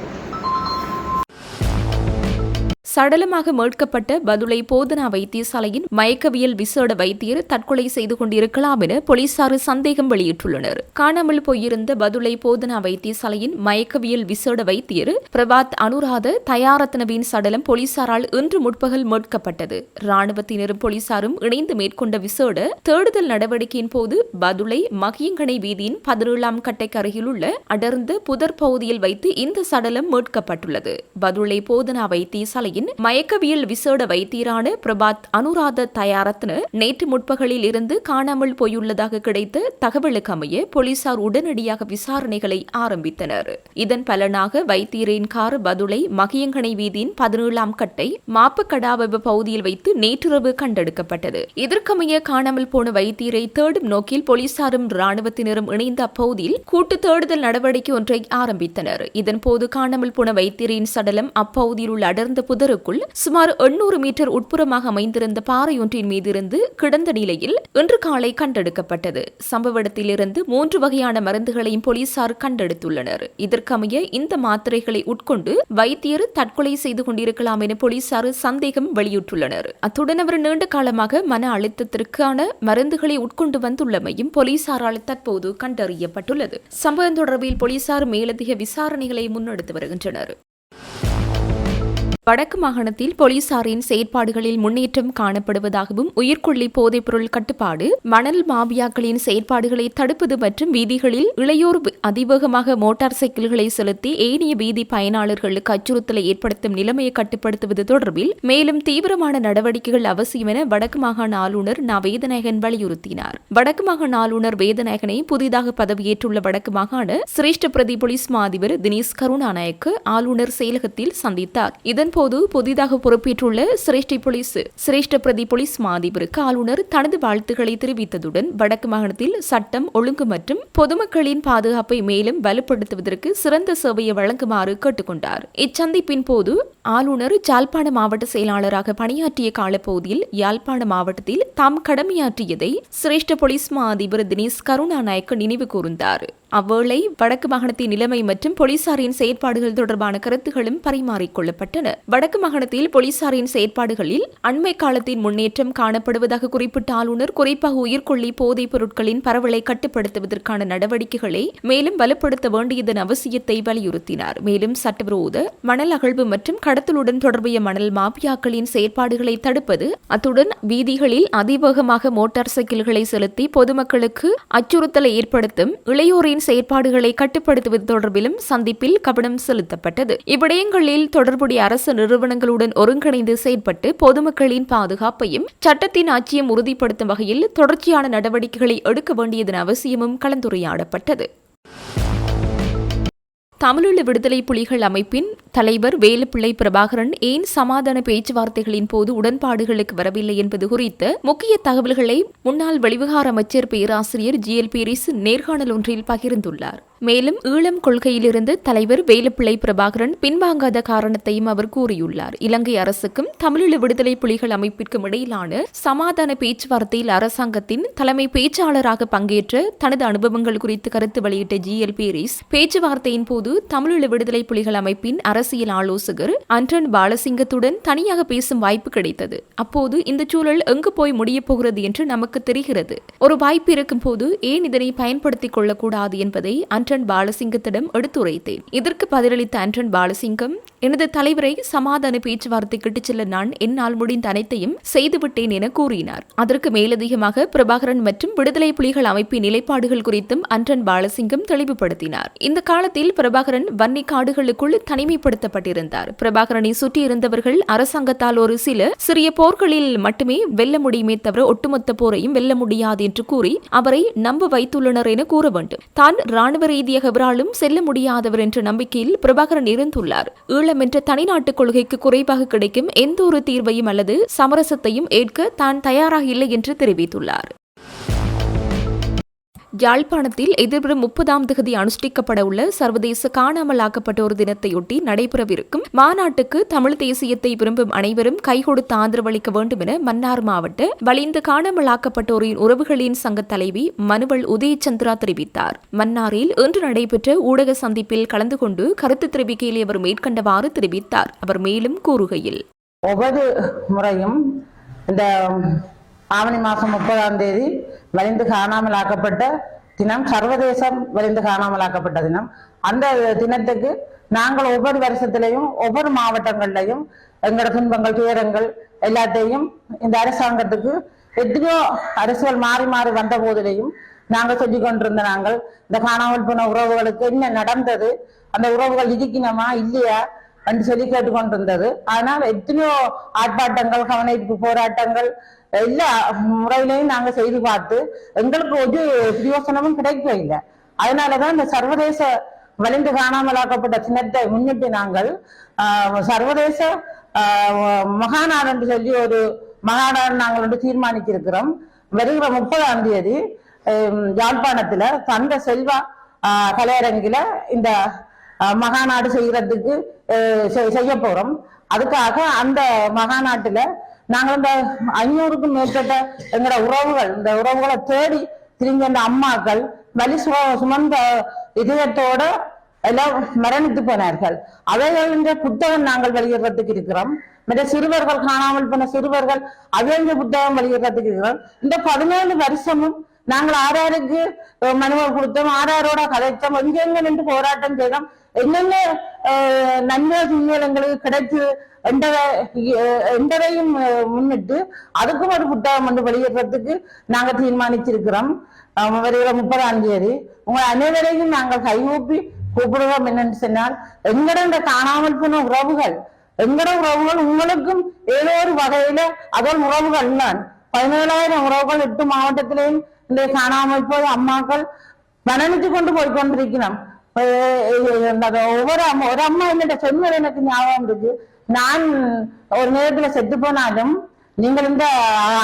சடலமாக மீட்கப்பட்ட பதுளை போதனா வைத்தியசாலையின் மயக்கவியல் விசேட வைத்தியர் தற்கொலை செய்து கொண்டிருக்கலாம் என போலீசார் சந்தேகம் வெளியிட்டுள்ளனர். காணாமல் போயிருந்த பதுளை போதனா வைத்தியசாலையின் மயக்கவியல் விசேட வைத்தியர் பிரபாத் அனுராத தயாரத்னவின் சடலம் போலீசாரால் இன்று முற்பகல் மீட்கப்பட்டது. இராணுவத்தினரும் போலீசாரும் இணைந்து மேற்கொண்ட விசேட தேடுதல் நடவடிக்கையின் போது பதுளை மகியங்கனை வீதியின் 17ஆம் கட்டைக்கு அருகிலுள்ள அடர்ந்த புதர் பகுதியில் வைத்து இந்த சடலம் மீட்கப்பட்டுள்ளது. பதுளை போதனா வைத்தியசாலையின் மயக்கவியல் விசேட வைத்தியரான பிரபாத் அனுராத தயாரத்ன நேற்று முற்பகலில் இருந்து காணாமல் போயுள்ளதாக கிடைத்த தகவலுக்கு அமைய போலீசார் உடனடியாக விசாரணைகளை ஆரம்பித்தனர். இதன் பலனாக வைத்தியரின் கார் பதுளை மகியங்கனை வீதியின் 17ஆம் கட்டை மாப்பக்கடாவெப பகுதியில் வைத்து நேற்றிரவு கண்டெடுக்கப்பட்டது. இதற்கமைய காணாமல் போன வைத்தியரை தேடும் நோக்கில் போலீசாரும் இராணுவத்தினரும் இணைந்த அப்பகுதியில் கூட்டு தேடுதல் நடவடிக்கை ஒன்றை ஆரம்பித்தனர். இதன்போது காணாமல் போன வைத்தியரின் சடலம் அப்பகுதியில் உள்ள அடர்ந்த புதருக்குள் சுமார் 800 மீட்டர் உட்புறமாக அமைந்திருந்த பாறையொன்றின் மீதிருந்து கிடந்த நிலையில் இன்று காலை கண்டெடுக்கப்பட்டது. சம்பவ இடத்திலிருந்து 3 வகையான மருந்துகளையும் போலீசார் கண்டெடுத்துள்ளனர். இதற்கமைய இந்த மாத்திரைகளை உட்கொண்டு வைத்தியர் தற்கொலை செய்து கொண்டிருக்கலாம் என போலீசார் சந்தேகம் வெளியிட்டுள்ளனர். அத்துடன் அவர் நீண்ட காலமாக மன அழுத்தத்திற்கான மருந்துகளை உட்கொண்டு வந்துள்ளமையும் போலீசாரால் தற்போது கண்டறியப்பட்டுள்ளது. சம்பவம் தொடர்பில் போலீசார் மேலதிக விசாரணைகளை முன்னெடுத்து வருகின்றனர். வடக்கு மாகாணத்தில் போலீசாரின் செயற்பாடுகளில் முன்னேற்றம் காணப்படுவதாகவும் உயிர்கொல்லி போதைப்பொருள் கட்டுப்பாடு, மணல் மாபியாக்களின் செயற்பாடுகளை தடுப்பது மற்றும் வீதிகளில் இளையோர் அதிவேகமாக மோட்டார் சைக்கிள்களை செலுத்தி ஏனைய வீதி பயனாளர்களுக்கு அச்சுறுத்தலை ஏற்படுத்தும் நிலைமையை கட்டுப்படுத்துவது தொடர்பில் மேலும் தீவிரமான நடவடிக்கைகள் அவசியம் என வடக்கு மாகாண ஆளுநர் ந. வேதநாயகன் வலியுறுத்தினார். வடக்கு மாகாண ஆளுநர் வேதநாயகனை புதிதாக பதவியேற்றுள்ள வடக்கு மாகாண சிரேஷ்ட பிரதி போலீஸ் மா அதிபர் தினேஷ் கருணாநாயக்க ஆளுநர் செயலகத்தில் சந்தித்தார். போது புதிதாக பொறுப்பேற்றுள்ள சிரேஷ்ட பிரதி போலீஸ் மா அதிபருக்கு ஆளுநர் தனது வாழ்த்துக்களை தெரிவித்ததுடன் வடக்கு மாகாணத்தில் சட்டம் ஒழுங்கு மற்றும் பொதுமக்களின் பாதுகாப்பை மேலும் வலுப்படுத்துவதற்கு சிறந்த சேவையை வழங்குமாறு கேட்டுக்கொண்டார். இச்சந்திப்பின் போது ஆளுநர் யாழ்ப்பாண மாவட்ட செயலாளராக பணியாற்றிய காலப்பகுதியில் யாழ்ப்பாண மாவட்டத்தில் தாம் கடமையாற்றியதை சிரேஷ்ட போலீஸ் மா அதிபர் தினேஷ் கருணாநாயக்க நினைவு கூர்ந்தார். அவ்வேளை வடக்கு மாகாணத்தின் நிலைமை மற்றும் போலீசாரின் செயற்பாடுகள் தொடர்பான கருத்துகளும் பரிமாறிக்கொள்ளப்பட்டன. வடக்கு மாகாணத்தில் போலீசாரின் செயற்பாடுகளில் அண்மை காலத்தின் முன்னேற்றம் காணப்படுவதாக குறிப்பிட்ட ஆளுநர் குறிப்பாக உயிர்கொல்லி போதைப் பொருட்களின் பரவலை கட்டுப்படுத்துவதற்கான நடவடிக்கைகளை மேலும் வலுப்படுத்த வேண்டியதன் அவசியத்தை வலியுறுத்தினார். மேலும் சட்டவிரோத மணல் அகழ்வு மற்றும் கடத்தலுடன் தொடர்புடைய மணல் மாபியாக்களின் செயற்பாடுகளை தடுப்பது, அத்துடன் வீதிகளில் அதிவேகமாக மோட்டார் சைக்கிள்களை செலுத்தி பொதுமக்களுக்கு அச்சுறுத்தலை ஏற்படுத்தும் இளையோரின் செயற்பாடுகளை கட்டுப்படுத்துவது தொடர்பிலும் சந்திப்பில் கவனம் செலுத்தப்பட்டது. இவ்விடயங்களில் தொடர்புடைய அரசு நிறுவனங்களுடன் ஒருங்கிணைந்து செயற்பட்டு பொதுமக்களின் பாதுகாப்பையும் சட்டத்தின் ஆட்சியும் உறுதிப்படுத்தும் வகையில் தொடர்ச்சியான நடவடிக்கைகளை எடுக்க வேண்டியதன் அவசியமும் கலந்துரையாடப்பட்டது. தமிழீழ விடுதலை புலிகள் அமைப்பின் தலைவர் வேலுப்பிள்ளை பிரபாகரன் ஏன் சமாதான பேச்சுவார்த்தைகளின் போது உடன்பாடுகளுக்கு வரவில்லை என்பது குறித்த முக்கிய தகவல்களை முன்னாள் வெளிவிவகார அமைச்சர் பேராசிரியர் ஜி.எல். பீரிஸ் நேர்காணல் ஒன்றில் பகிர்ந்துள்ளார். மேலும் ஈழம் கொள்கையிலிருந்து தலைவர் வேலுப்பிள்ளை பிரபாகரன் பின்வாங்காத காரணத்தையும் அவர் கூறியுள்ளார். இலங்கை அரசுக்கும் தமிழீழ விடுதலை புலிகள் அமைப்பிற்கும் இடையிலான சமாதான பேச்சுவார்த்தையில் அரசாங்கத்தின் தலைமை பேச்சாளராக பங்கேற்ற தனது அனுபவங்கள் குறித்து கருத்து வெளியிட்ட ஜி.எல். பீரிஸ் பேச்சுவார்த்தையின் போது தமிழீழ விடுதலை புலிகள் அமைப்பின் அரசியல் ஆலோசகர் அன்டன் பாலசிங்கத்துடன் தனியாக பேசும் வாய்ப்பு கிடைத்தது. அப்போது இந்த சூழல் எங்கு போய் முடியப் போகிறது என்று நமக்கு தெரிகிறது. ஒரு வாய்ப்பு இருக்கும் போது ஏன் இதனை பயன்படுத்திக் கொள்ளக்கூடாது என்பதை அன்டன் பாலசிங்கத்திடம் எடுத்துரைத்தேன். இதற்கு பதிலளித்த அன்டன் பாலசிங்கம், எனது தலைவரை சமாதான பேச்சுவார்த்தை கிட்டுச் செல்ல நான் என்னால் முடிந்த அனைத்தையும் செய்துவிட்டேன் என கூறினார். அதற்கு மேலதிகமாக பிரபாகரன் மற்றும் விடுதலை புலிகள் அமைப்பின் நிலைப்பாடுகள் குறித்தும் அன்டன் பாலசிங்கம் தெளிவுபடுத்தினார். இந்த காலத்தில் பிரபாகரன் வன்னி காடுகளுக்குள் தனிமைப்படுத்தப்பட்டிருந்தார். பிரபாகரனை சுற்றியிருந்தவர்கள் அரசாங்கத்தால் ஒரு சிறிய போர்களில் மட்டுமே வெல்ல முடியுமே தவிர ஒட்டுமொத்த போரையும் வெல்ல முடியாது என்று கூறி அவரை நம்ப வைத்துள்ளனர் என கூற வேண்டும். தான் ராணுவ ரீதியாக எவராலும் செல்ல முடியாதவர் என்ற நம்பிக்கையில் பிரபாகரன் இருந்துள்ளார். ஈழம் என்ற தனிநாட்டுக் கொள்கைக்கு குறைவாக கிடைக்கும் எந்த ஒரு தீர்வையும் அல்லது சமரசத்தையும் ஏற்க தான் தயாராக இல்லை என்று தெரிவித்துள்ளார். யாழ்ப்பாணத்தில் எதிர்வரும் 30ஆம் தேதி அனுஷ்டிக்கப்பட உள்ள சர்வதேச காணாமலாக்கப்பட்டோர் தினத்தையொட்டி நடைபெறவிருக்கும் மாநாட்டுக்கு தமிழ் தேசியத்தை விரும்பும் அனைவரும் கைகொடுத்து ஆதரவளிக்க வேண்டும் என மன்னார் மாவட்ட வலிந்து காணாமலாக்கப்பட்டோரின் உறவுகளின் சங்க தலைவி மனுவல் உதயச்சந்திரா தெரிவித்தார். மன்னாரில் இன்று நடைபெற்ற ஊடக சந்திப்பில் கலந்து கொண்டு கருத்து தெரிவிக்கையில் அவர் மேற்கண்டவாறு தெரிவித்தார். அவர் மேலும் கூறுகையில், ஒவ்வொரு முறையும் இந்த ஆவணி மாதம் 30ஆம் தேதி வலிந்து காணாமல் ஆக்கப்பட்ட தினம் சர்வதேசம் வலிந்து காணாமல் ஆக்கப்பட்ட தினம். அந்த தினத்துக்கு நாங்கள் ஒவ்வொரு வருஷத்திலையும் ஒவ்வொரு மாவட்டங்கள்லையும் எங்களோட துன்பங்கள் துயரங்கள் எல்லாத்தையும் இந்த அரசாங்கத்துக்கு எத்தனையோ அரசுகள் மாறி மாறி வந்த போதிலையும் நாங்கள் சொல்லிக் கொண்டிருந்த நாங்கள் இந்த காணாமல் போன உறவுகளுக்கு என்ன நடந்தது, அந்த உறவுகள் இருக்கணுமா இல்லையா என்று சொல்லி கேட்டுக்கொண்டிருந்தது. அதனால் எத்தனையோ ஆர்ப்பாட்டங்கள் கவனிப்பு போராட்டங்கள் எல்லா முறையிலையும் நாங்க செய்து பார்த்து எங்களுக்கு ஒரு பிரயோசனமும் கிடைக்கவில்லை. அதனாலதான் இந்த சர்வதேச வலிந்து காணாமலாக்கப்பட்ட தினத்தை முன்னிட்டு நாங்கள் சர்வதேச மகாநாடு என்று சொல்லி ஒரு மகாநாடு நாங்கள் வந்து தீர்மானிச்சிருக்கிறோம். வருகிற 30ஆம் தேதி யாழ்ப்பாணத்துல தந்த செல்வா கலையரங்கில இந்த மகாநாடு செய்யறதுக்கு செய்ய போறோம். அதுக்காக அந்த மகாநாட்டுல நாங்கள் இந்த 500க்கும் மேற்பட்ட எங்களோட உறவுகள், இந்த உறவுகளை தேடி திரும்பி அந்த அம்மாக்கள் வலி சுமந்த இதயத்தோட எல்லாம் மரணித்து போனார்கள். அவைகளின் புத்தகம் நாங்கள் வெளியிடுறதுக்கு இருக்கிறோம். மற்ற சிறுவர்கள் காணாமல் போன சிறுவர்கள் அவைங்க புத்தகம் வெளியிடுறதுக்கு இருக்கிறோம். இந்த 17 வருஷமும் நாங்கள் ஆறாருக்கு மனுவை கொடுத்தோம், ஆறாரோட கதைத்தோம், எங்கெங்க நின்று போராட்டம் செய்தோம். என்னென்ன நன்மை தீமைகள் எங்களுக்கு கிடைச்சு என்றதையும் முன்னிட்டு அதுக்கும் ஒரு புத்தகம் வந்து வெளியிடுறதுக்கு நாங்க தீர்மானிச்சிருக்கிறோம். வருகிற 30ஆம் தேதி உங்கள் அனைவரையும் நாங்கள் கைகூப்பி கூப்பிடுவோம். என்னன்னு சொன்னால் எங்கட இந்த காணாமல் போன உறவுகள் உங்களுக்கும் ஏதோ ஒரு வகையில அதோட உறவுகள் தான் 17,000 உறவுகள் 8 மாவட்டத்திலேயும் இந்த காணாமல் போய் அம்மாக்கள் மனநிட்டு கொண்டு போய் கொண்டிருக்கிறோம். ஒரு அம்மா என்னோட சொன்னது எனக்கு ஞாபகம் இருக்கு. நான் ஒரு நேரத்துல செத்து போனாலும் நீங்கள் இந்த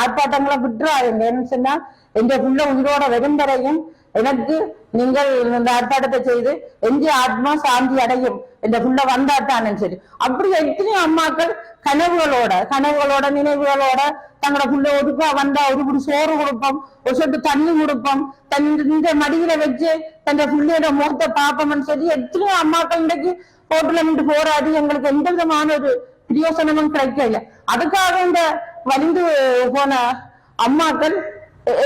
ஆர்ப்பாட்டங்களை விட்டுறாருங்க. என்ன சொன்னா எங்க புள்ள உயிரோட வெறும்பரையும் எனக்கு நீங்கள் இந்த ஆர்ப்பாட்டத்தை செய்து எங்க ஆத்மா சாந்தி அடையும் இந்த புள்ள வந்தாட்டான்னு சரி. அப்படி எத்தனையோ அம்மாக்கள் கனவுகளோட நினைவுகளோட தங்களோட புள்ள ஒதுக்கா வந்தா ஒரு குடி சோறு கொடுப்போம், ஒரு சொட்டு தண்ணி கொடுப்போம், இந்த மடியில வச்சு தன் புள்ளையோட முகத்தை பார்ப்போம்னு சொல்லி எத்தனையோ அம்மாக்கள் இன்றைக்கு ரோட்ல நின்று போராடி எங்களுக்கு எந்த விதமான ஒரு பிரயோசனமும் கிடைக்கல. அதுக்காக இந்த வலிந்து போன அம்மாக்கள்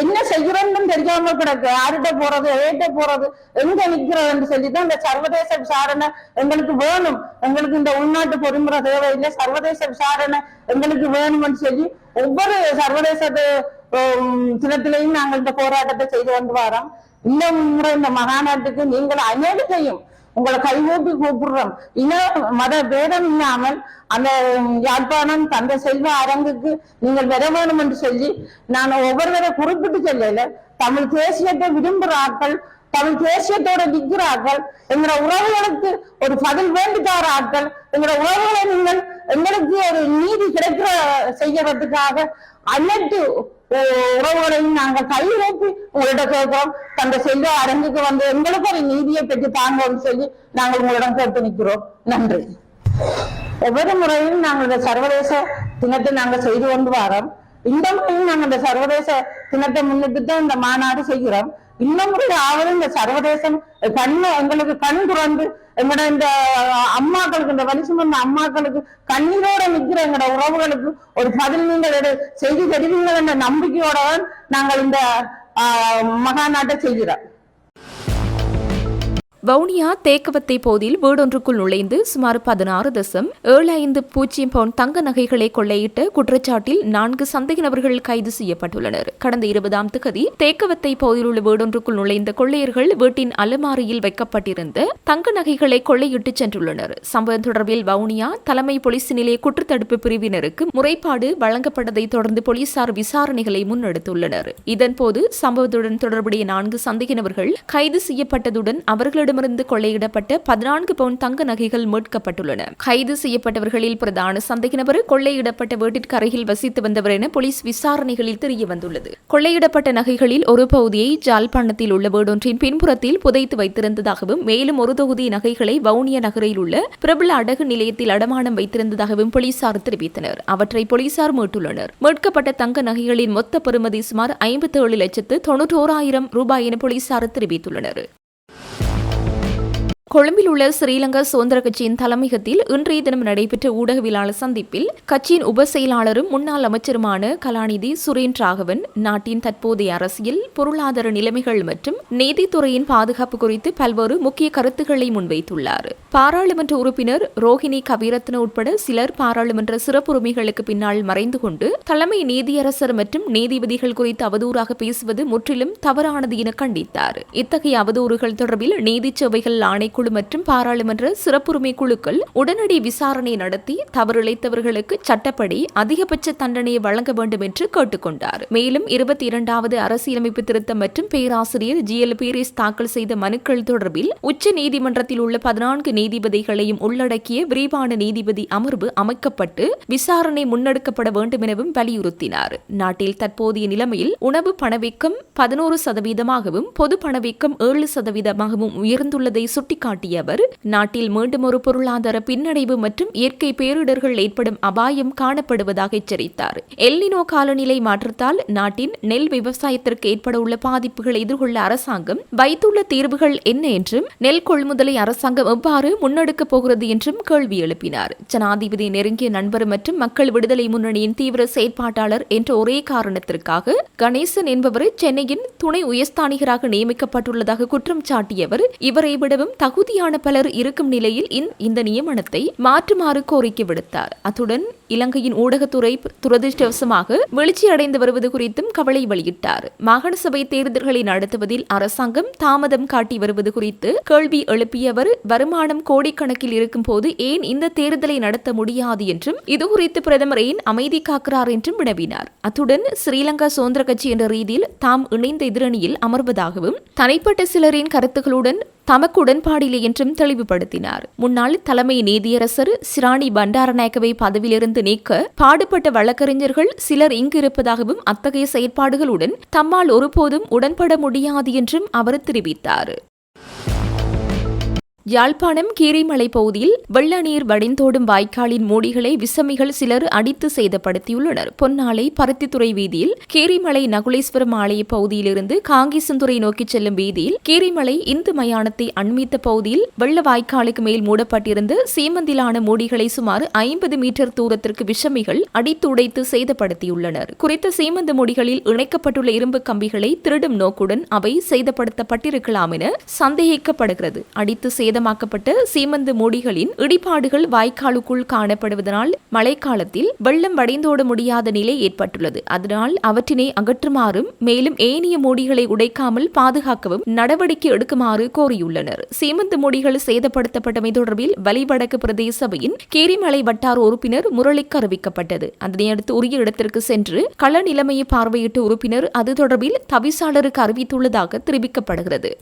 என்ன செய்யறோம்னு தெரியாம கிடக்கு. யார்கிட்ட போறது, ஏட்ட போறது, எங்க நிக்கிறதுன்னு சொல்லிதான் இந்த சர்வதேச விசாரணை எங்களுக்கு வேணும். எங்களுக்கு இந்த உள்நாட்டு பொறிமுறை தேவையில்லை, சர்வதேச விசாரணை எங்களுக்கு வேணும்னு சொல்லி ஒவ்வொரு சர்வதேச தினத்திலையும் நாங்கள் இந்த போராட்டத்தை செய்து கொண்டு வரோம். இந்த முறை இந்த மகாநாட்டுக்கு நீங்கள் அநேகம் உங்களை கைகூப்பி கூப்பிடுறோம். இன மத பேதம் இல்லாமல் அந்த யாழ்ப்பாணம் தந்தை செல்வ அரங்குக்கு நீங்கள் வர வேணும் என்று சொல்லி நான் ஒவ்வொருவரை குறிப்பிட்டு சொல்லல. தமிழ் தேசியத்தை விரும்புகிற ஆட்கள், தமிழ் தேசியத்தோட நிற்கிற ஆட்கள், எங்களோட உறவுகளுக்கு ஒரு பதில் வேண்டித்தார ஆட்கள், எங்களோட உறவுகளை நீங்கள் எங்களுக்கு ஒரு நீதி கிடைக்கிற செய்யறதுக்காக அனைத்து உறவுகளையும் நாங்கள் கையிலோப்பி உங்களிடம் கேட்கிறோம். தந்தை செல்வ அரங்குக்கு வந்து எங்களுக்கு ஒரு நீதியை பெற்று தாங்கன்னு சொல்லி நாங்கள் உங்களிடம் கேட்டு நிற்கிறோம். நன்றி. ஒவ்வொரு முறையும் நாங்கள் இந்த சர்வதேச தினத்தை நாங்கள் செய்து கொண்டு வரோம். இந்த முறையும் நாங்கள் இந்த சர்வதேச தினத்தை முன்னிட்டு தான் இந்த மாநாடு செய்கிறோம். இந்த முறை ஆவது இந்த சர்வதேசம் எங்களுக்கு கண் துறந்து எங்களோட இந்த அம்மாக்களுக்கு, இந்த வலி சுமந்த அம்மாக்களுக்கு கண்ணீரோட நிற்கிற எங்களோட உறவுகளுக்கு ஒரு பதில் நீங்கள் செய்தி தெரிவிங்கள் என்ற நம்பிக்கையோட நாங்கள் இந்த மகாநாட்டை செய்கிறோம். வவுனியா தேக்கவத்தை பகுதியில் வீடொன்றுக்குள் நுழைந்து சுமார் 16.75 பவுண்ட் தங்க நகைகளை கொள்ளையிட்ட குற்றச்சாட்டில் 4 சந்தேக நபர்கள் கைது செய்யப்பட்டுள்ளனர். கடந்த 20ஆம் தேதி தேக்கவத்தை பகுதியில் உள்ள வீடொன்றுக்குள் நுழைந்த கொள்ளையர்கள் வீட்டின் அலமாரியில் வைக்கப்பட்டிருந்த தங்க நகைகளை கொள்ளையிட்டு சென்றுள்ளனர். சம்பவம் தொடர்பில் வவுனியா தலைமை போலீஸ் நிலைய குற்றத்தடுப்பு பிரிவினருக்கு முறைப்பாடு வழங்கப்பட்டதை தொடர்ந்து போலீசார் விசாரணைகளை முன்னெடுத்துள்ளனர். இதன்போது சம்பவத்துடன் தொடர்புடைய 4 சந்தேக நபர்கள் கைது செய்யப்பட்டதுடன் அவர்களிடம் கொள்ளையிடப்பட்ட 14 பவுண்ட் தங்க நகைகள் மீட்கப்பட்டுள்ளன. கைது செய்யப்பட்டவர்களில் பிரதான சந்தேக நபர் கொள்ளையிடப்பட்ட வீட்டிற்கு அருகில் வசித்து வந்தவர் என போலீஸ் விசாரணைகளில் தெரியவந்துள்ளது. கொள்ளையிடப்பட்ட நகைகளில் ஒரு பகுதியை ஜாழ்ப்பாணத்தில் உள்ள வீடொன்றின் பின்புறத்தில் புதைத்து வைத்திருந்ததாகவும் மேலும் ஒரு தொகுதி நகைகளை வவுனியா நகரில் உள்ள பிரபல அடகு நிலையத்தில் அடமானம் வைத்திருந்ததாகவும் போலீசார் தெரிவித்தனர். அவற்றை போலீசார் மீட்டுள்ளனர். மீட்கப்பட்ட தங்க நகைகளின் மொத்த பெறுமதி சுமார் 57,91,000 ரூபாய் என போலீசார் தெரிவித்துள்ளனர். கொழும்பில் உள்ள ஸ்ரீலங்கா சுதந்திர கட்சியின் தலைமையகத்தில் இன்றைய தினம் நடைபெற்ற ஊடகவியலாளர் சந்திப்பில் கட்சியின் உப செயலாளரும் முன்னாள் அமைச்சருமான கலாநிதி சுரேன் ராகவன் நாட்டின் தற்போதைய அரசியல், பொருளாதார நிலைமைகள் மற்றும் நீதித்துறையின் பாதுகாப்பு குறித்து பல்வேறு முக்கிய கருத்துக்களை முன்வைத்துள்ளார். பாராளுமன்ற உறுப்பினர் ரோஹிணி கவிரத்ன உட்பட சிலர் பாராளுமன்ற சிறப்புரிமைகளுக்கு பின்னால் மறைந்து கொண்டு தலைமை நீதியரசர் மற்றும் நீதிபதிகள் குறித்து அவதூறாக பேசுவது முற்றிலும் தவறானது என கண்டித்தார். இத்தகைய அவதூறுகள் தொடர்பில் நீதிச்சேவைகள் ஆணைக்குழு மற்றும் பாராளுமன்ற சிறப்புரிமை குழுக்கள் உடனடி விசாரணை நடத்தி தவறிழைத்தவர்களுக்கு சட்டப்படி அதிகபட்ச தண்டனையை வழங்க வேண்டும் என்று கேட்டுக்கொண்டார். மேலும் 22வது அரசியலமைப்பு திருத்தம் மற்றும் பேராசிரியர் GL பீரிஸ் தாக்கல் செய்த மனுக்கள் தொடர்பில் உச்ச நீதிமன்றத்தில் உள்ள 14 நீதிபதிகளையும் உள்ளடக்கிய விரிவான நீதிபதி அமர்வு அமைக்கப்பட்டு விசாரணை முன்னெடுக்கப்பட வேண்டும் எனவும் வலியுறுத்தினார். நாட்டில் தற்போதைய நிலைமையில் உணவு பணவீக்கம் 11%, பொது பணவீக்கம் 7%, உயர்ந்துள்ளதை சுட்டிக்காட்டினார். அவர் நாட்டில் மீண்டும் ஒரு பொருளாதார பின்னடைவு மற்றும் இயற்கை பேரிடர்கள் ஏற்படும் அபாயம் காணப்படுவதாக எச்சரித்தார். எல்னினோ காலநிலை மாற்றத்தால் நாட்டின் நெல் விவசாயத்திற்கு ஏற்பட உள்ள பாதிப்புகளை எதிர்கொள்ள அரசாங்கம் வைத்துள்ள தீர்வுகள் என்ன என்றும் நெல் கொள்முதலை அரசாங்கம் எவ்வாறு முன்னெடுக்கப் போகிறது என்றும் கேள்வி எழுப்பினார். ஜனாதிபதி நெருங்கிய நண்பர் மற்றும் மக்கள் விடுதலை முன்னணியின் தீவிர செயற்பாட்டாளர் என்ற ஒரே காரணத்திற்காக கணேசன் என்பவர் சென்னையின் துணை உயர்ஸ்தானிகராக நியமிக்கப்பட்டுள்ளதாக குற்றம் சாட்டியவர் இவரை விடவும் தகுதியான பலர் இருக்கும் நிலையில் இந்த நியமனத்தை மாற்றுமாறு கோரிக்கை விடுத்தார். அத்துடன் இலங்கையின் ஊடகத்துறை துரதிருஷ்டவசமாக வீழ்ச்சியடைந்து வருவது குறித்தும் கவலை வெளியிட்டார். மாகாண சபை தேர்தல்களை நடத்துவதில் அரசாங்கம் தாமதம் காட்டி வருவது குறித்து கேள்வி எழுப்பிய அவர், வருமானம் கோடிக்கணக்கில் இருக்கும் போது ஏன் இந்த தேர்தலை நடத்த முடியாது என்றும் இதுகுறித்து பிரதமர் ஏன் அமைதி காக்கிறார் என்றும் வினவினார். அத்துடன் ஸ்ரீலங்கா சுதந்திர கட்சி என்ற ரீதியில் தாம் இணைந்த எதிரணியில் அமர்வதாகவும் தனிப்பட்ட சிலரின் கருத்துக்களுடன் தமக்கு உடன்பாடில்லை என்றும் தெளிவுபடுத்தினார். முன்னாள் தலைமை நீதியரசர் சிராணி பண்டாரநாயக்கவை பதவியிலிருந்து நீக்க பாடுபட்ட வழக்கறிஞர்கள் சிலர் இங்கு இருப்பதாகவும் அத்தகைய செயற்பாடுகளுடன் தம்மால் ஒருபோதும் உடன்பட முடியாது என்றும் அவர் தெரிவித்தார். யாழ்ப்பாணம் கீரிமலை பகுதியில் வெள்ள நீர் வடிந்தோடும் வாய்க்காலின் மூடிகளை விசமிகள் சிலர் அடித்து சேதப்படுத்தியுள்ளனர். பொன்னாலை பருத்தித்துறை வீதியில் கீரிமலை நகுலேஸ்வரம் ஆலய பகுதியிலிருந்து காங்கேசன்துறை நோக்கி செல்லும் வீதியில் கீரிமலை இந்து மயானத்தை அண்மித்த பகுதியில் வெள்ள வாய்க்காலுக்கு மேல் மூடப்பட்டிருந்த சீமந்திலான மூடிகளை சுமார் 50 மீட்டர் தூரத்திற்கு விஷமிகள் அடித்து உடைத்து சேதப்படுத்தியுள்ளனர். குறித்த சீமந்த மூடிகளில் இணைக்கப்பட்டுள்ள இரும்பு கம்பிகளை திருடும் நோக்குடன் அவை சேதப்படுத்தப்பட்டிருக்கலாம் என சந்தேகிக்கப்படுகிறது. அடித்து சேதமாக்கப்பட்ட சீமந்து மூடிகளின் இடிபாடுகள் வாய்க்காலுக்குள் காணப்படுவதனால் மழைக்காலத்தில் வெள்ளம் வடிந்தோட முடியாத நிலை ஏற்பட்டுள்ளது. அதனால் அவற்றினை அகற்றுமாறும் மேலும் ஏனைய மூடிகளை உடைக்காமல் பாதுகாக்கவும் நடவடிக்கை எடுக்குமாறு கோரியுள்ளனர். சீமந்து மூடிகள் சேதப்படுத்தப்பட்டமை தொடர்பில் வலிவடக்கு பிரதேச சபையின் கீரிமலை வட்டார உறுப்பினர் முரளிக்கு அறிவிக்கப்பட்டது. அதனையடுத்து உரிய இடத்திற்கு சென்று கள நிலைமையை பார்வையிட்ட உறுப்பினர் அது தொடர்பில் தவிசாளருக்கு அறிவித்துள்ளதாக தெரிவிக்கப்படுகிறது.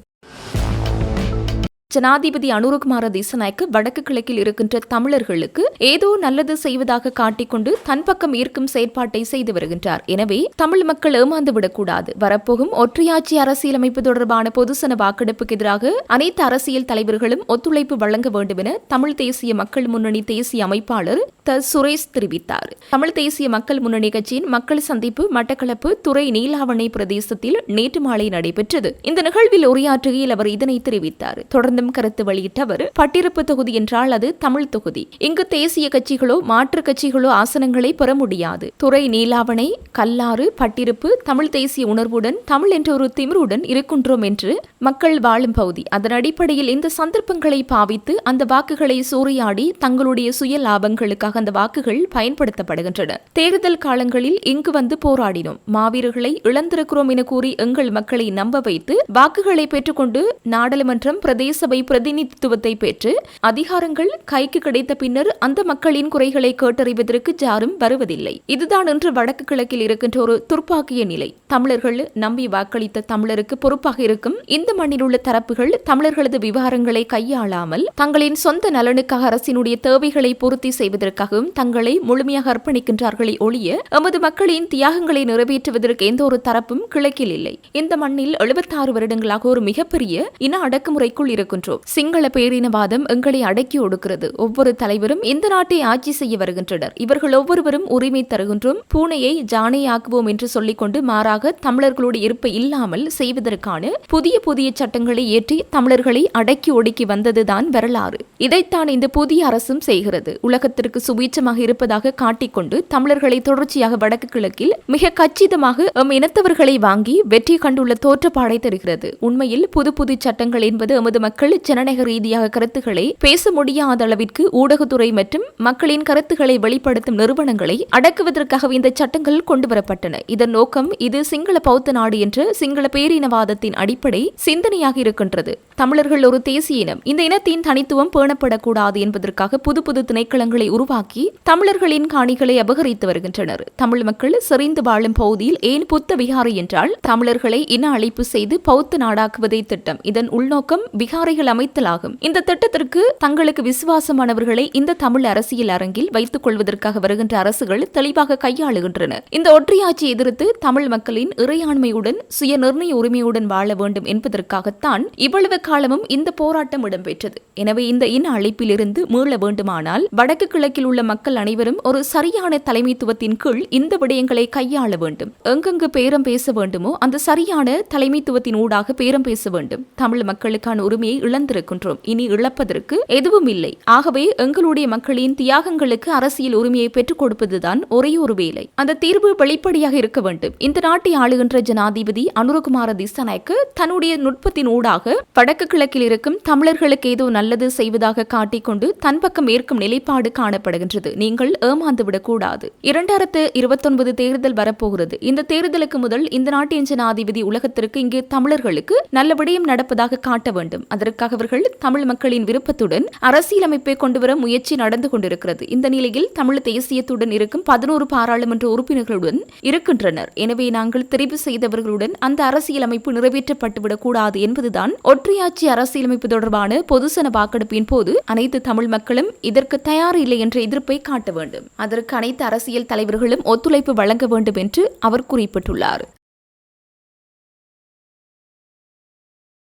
ஜனாதிபதி அனுரகுமார திசாநாயக்க வடக்கு கிழக்கில் இருக்கின்ற தமிழர்களுக்கு ஏதோ நல்லது செய்வதாக காட்டிக்கொண்டு தன் பக்கம் ஈர்க்கும் செயற்பாட்டை செய்து வருகின்றார். எனவே தமிழ் மக்கள் ஏமாந்துவிடக்கூடாது. வரப்போகும் ஒற்றையாட்சி அரசியலமைப்பு தொடர்பான பொதுசன வாக்கெடுப்புக்கு எதிராக அனைத்து அரசியல் தலைவர்களும் ஒத்துழைப்பு வழங்க வேண்டும் என தமிழ் தேசிய மக்கள் முன்னணி தேசிய அமைப்பாளர் சுரேஷ் தெரிவித்தார். தமிழ் தேசிய மக்கள் முன்னணி கட்சியின் மக்கள் சந்திப்பு மட்டக்களப்பு துறை நீலாவணை பிரதேசத்தில் நேற்று மாலை நடைபெற்றது. இந்த நிகழ்வில் உரையாற்றுகையில் அவர் இதனை தெரிவித்தார். தொடர்ந்து கருத்து வெளியிட்ட அவர், பட்டிருப்பு தொகுதி என்றால் அது தமிழ் தொகுதி. இங்கு தேசிய கட்சிகளோ மாற்று கட்சிகளோ ஆசனங்களை பெற முடியாது. துறை நீலாவணை கல்லாறு பட்டிருப்பு தமிழ் தேசிய உணர்வுடன் தமிழ் என்ற ஒரு திமிருடன் இருக்கின்றோம் என்று மக்கள் வாழும் பகுதி. அதன் அடிப்படையில் இந்த சந்தர்ப்பங்களை பாவித்து அந்த வாக்குகளை சூறையாடி தங்களுடைய சுய லாபங்களுக்காக அந்த வாக்குகள் பயன்படுத்தப்படுகின்றன. தேர்தல் காலங்களில் இங்கு வந்து போராடினோம், மாவீரர்களை இழந்திருக்கிறோம் என கூறி எங்கள் மக்களை நம்ப வைத்து வாக்குகளை பெற்றுக்கொண்டு நாடாளுமன்றம் பிரதேச பிரதிநிதித்துவத்தை பெற்று அதிகாரங்கள் கைக்கு கிடைத்த பின்னர் அந்த மக்களின் குறைகளை கேட்டறிவதற்கு யாரும் வருவதில்லை. இதுதான் இன்று வடக்கு கிழக்கில் இருக்கின்ற ஒரு துர்ப்பாக்கிய நிலை. தமிழர்கள் நம்பி வாக்களித்த தமிழருக்கு பொறுப்பாக இருக்கும் இந்த மண்ணில் உள்ள தரப்புகள் தமிழர்களது விவகாரங்களை கையாளாமல் தங்களின் சொந்த நலனுக்காக அரசினுடைய தேவைகளை பூர்த்தி செய்வதற்காகவும் தங்களை முழுமையாக அர்ப்பணிக்கின்றார்களே ஒழிய எமது மக்களின் தியாகங்களை நிறைவேற்றுவதற்கு எந்த ஒரு தரப்பும் கிழக்கில் இல்லை. இந்த மண்ணில் 76 வருடங்களாக ஒரு மிகப்பெரிய இன அடக்குமுறைக்குள் இருக்கின்றோம். சிங்கள பேரினவாதம் எங்களை அடக்கி ஒடுக்கிறது. ஒவ்வொரு தலைவரும் இந்த நாட்டை ஆட்சி செய்ய வருகின்றனர். இவர்கள் ஒவ்வொருவரும் உரிமை தருகின்றோம், பூனையை ஜானையாக்குவோம் என்று சொல்லிக்கொண்டு மாறாக தமிழர்களுடைய இருப்பை இல்லாமல் செய்வதற்கான புதிய புதிய சட்டங்களை ஏற்றி தமிழர்களை அடக்கி ஒடுக்கி வந்ததுதான் வரலாறு. இதைத்தான் இந்த புதிய அரசும் செய்கிறது. உலகத்திற்கு சுபீட்சமாக இருப்பதாக காட்டிக்கொண்டு தமிழர்களை தொடர்ச்சியாக வடக்கு கிழக்கில் மிக கச்சிதமாக எம் இனத்தவர்களை வாங்கி வெற்றி கண்டுள்ள தோற்றப்பாடை தருகிறது. உண்மையில் புது புது சட்டங்கள் என்பது எமது மக்கள் ஜனநாயக ரீதியாக கருத்துக்களை பேச முடியாத அளவிற்கு ஊடகத்துறை மற்றும் மக்களின் கருத்துக்களை வெளிப்படுத்தும் நிறுவனங்களை அடக்குவதற்காக இந்த சட்டங்கள் கொண்டுவரப்பட்டன. இதன் நோக்கம் இது சிங்கள பௌத்த நாடு என்ற சிங்கள பேரினவாதத்தின் அடிப்படை சிந்தனையாக இருக்கின்றது. தமிழர்கள் ஒரு தேசிய இனம். இந்த இனத்தின் தனித்துவம் பேணப்படக்கூடாது என்பதற்காக புது புது திணைக்களங்களை உருவாக்கி தமிழர்களின் காணிகளை அபகரித்து வருகின்றனர். தமிழ் மக்கள் செறிந்து வாழும் பகுதியில் ஏன் புத்த விகாரை என்றால் தமிழர்களை இன அழிப்பு செய்து பௌத்த நாடாக்குவதே திட்டம். இதன் உள்நோக்கம் விகாரைகள் அமைத்தலாகும். இந்த திட்டத்திற்கு தங்களுக்கு விசுவாசமானவர்களை இந்த தமிழ் அரசியல் அரங்கில் வைத்துக் கொள்வதற்காக வருகின்ற அரசுகள் தெளிவாக கையாளுகின்றன. இந்த ஒற்றையாட்சியை எதிர்த்து தமிழ் மக்களின் இறையாண்மையுடன் சுய நிர்ணய உரிமையுடன் வாழ வேண்டும் என்பதற்காகத்தான் இவ்வளவு காலமும் இந்த போராட்டம் இடம்பெற்றது. எனவே இந்த இன அழிப்பிலிருந்து மீள வேண்டுமானால் வடக்கு கிழக்கில் உள்ள மக்கள் அனைவரும் ஒரு சரியான தலைமைத்துவத்தின் கீழ் இந்த விடயங்களை கையாள வேண்டும். எங்கெங்கு பேரம் பேச வேண்டுமோ அந்த சரியான தலைமைத்துவத்தின் ஊடாக பேரம் பேச வேண்டும். தமிழ் மக்களுக்கான உரிமையை இழந்திருக்கின்றோம். இனி இழப்பதற்கு எதுவும் இல்லை. ஆகவே எங்களுடைய மக்களின் தியாகங்களுக்கு அரசியல் உரிமையை பெற்றுக் கொடுப்பதுதான் ஒரே ஒரு வேலை. அந்த தீர்வு வெளிப்படையாக இருக்க வேண்டும். இந்த நாட்டை ஆளுகின்ற ஜனாதிபதி அனுரகுமார திசாநாயக்க தன்னுடைய நுட்பத்தின் ஊடாக வடக்கு கிழக்கில் இருக்கும் தமிழர்களுக்கு ஏதோ நல்லது செய்வதாக காட்டிக்கொண்டு தன் பக்கம் ஏற்கும் நிலைப்பாடு காணப்படுகின்றது. நீங்கள் ஏமாந்துவிடக் கூடாது. 2029 தேர்தல் வரப்போகிறது. இந்த தேர்தலுக்கு முதல் இந்த நாட்டின் ஜனாதிபதி உலகத்திற்கு இங்கு தமிழர்களுக்கு நல்ல விடயம் நடப்பதாக காட்ட வேண்டும். அதற்காக அவர்கள் தமிழ் மக்களின் விருப்பத்துடன் அரசியலமைப்பை கொண்டுவர முயற்சி நடந்து கொண்டிருக்கிறது. இந்த நிலையில் தமிழ் தேசியத்துடன் இருக்கும் 11 பாராளுமன்ற உறுப்பினர்களுடன் இருக்கின்றனர். எனவே நாங்கள் தெரிவு செய்தவர்களுடன் அந்த அரசியலமைப்பு நிறைவேற்றப்பட்டுவிடக் கூடாது என்பதுதான் ஒற்றையாட்சி அரசியலமைப்பு தொடர்பான பொதுசன வாக்கெடுப்பின் போது அனைத்து தமிழ் மக்களும் இதற்கு தயார் இல்லை என்ற எதிர்ப்பை காட்ட வேண்டும். அதற்கு அனைத்து அரசியல் தலைவர்களும் ஒத்துழைப்பு வழங்க வேண்டும் என்று அவர் குறிப்பிட்டுள்ளார்.